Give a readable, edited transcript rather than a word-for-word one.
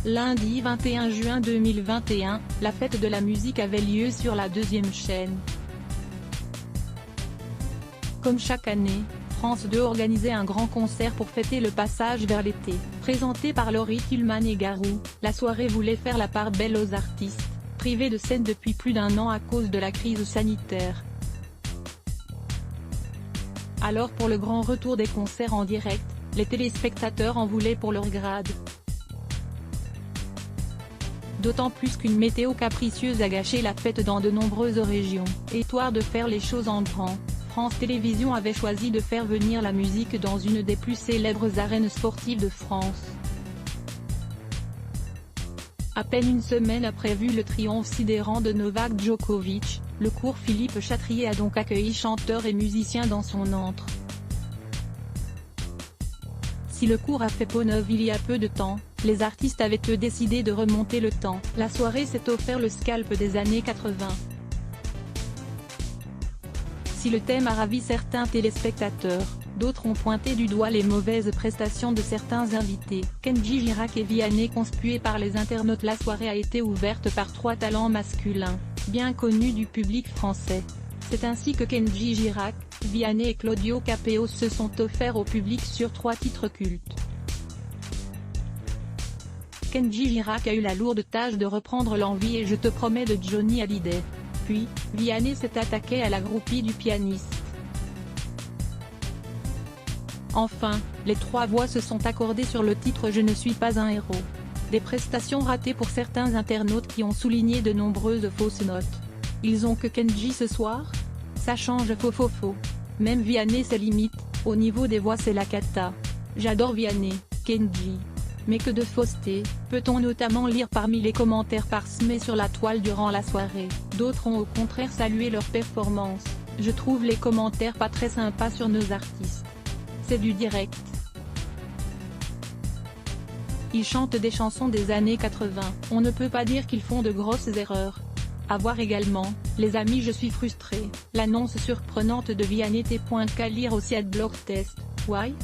Lundi 21 juin 2021, la fête de la musique avait lieu sur la deuxième chaîne. Comme chaque année, France 2 organisait un grand concert pour fêter le passage vers l'été. Présenté par Laurie Tillman et Garou, la soirée voulait faire la part belle aux artistes, privés de scène depuis plus d'1 an à cause de la crise sanitaire. Alors pour le grand retour des concerts en direct, les téléspectateurs en voulaient pour leur grade. D'autant plus qu'une météo capricieuse a gâché la fête dans de nombreuses régions. Histoire de faire les choses en grand, France Télévisions avait choisi de faire venir la musique dans une des plus célèbres arènes sportives de France. À peine une semaine après le triomphe sidérant de Novak Djokovic, le cours Philippe Chatrier a donc accueilli chanteurs et musiciens dans son antre. Si le cours a fait peau neuve il y a peu de temps, les artistes avaient eux décidé de remonter le temps. La soirée s'est offert le scalp des années 80. Si le thème a ravi certains téléspectateurs, d'autres ont pointé du doigt les mauvaises prestations de certains invités. Kenji Girac et Vianney conspués par les internautes. La soirée a été ouverte par 3 talents masculins, bien connus du public français. C'est ainsi que Kenji Girac, Vianney et Claudio Capéo se sont offerts au public sur 3 titres cultes. Kenji Girac a eu la lourde tâche de reprendre l'envie et Je te promets de Johnny Hallyday. Puis, Vianney s'est attaqué à la groupie du pianiste. Enfin, les 3 voix se sont accordées sur le titre Je ne suis pas un héros. Des prestations ratées pour certains internautes qui ont souligné de nombreuses fausses notes. Ils ont que Kenji ce soir? Ça change faux. Même Vianney ses limites, au niveau des voix c'est la cata. J'adore Vianney, Kenji. Mais que de fausseté, peut-on notamment lire parmi les commentaires parsemés sur la toile durant la soirée. D'autres ont au contraire salué leur performance. Je trouve les commentaires pas très sympas sur nos artistes. C'est du direct. Ils chantent des chansons des années 80, on ne peut pas dire qu'ils font de grosses erreurs. À voir également, les amis je suis frustré, l'annonce surprenante de Vianney. Qu'à lire aussi Adblock Test, why?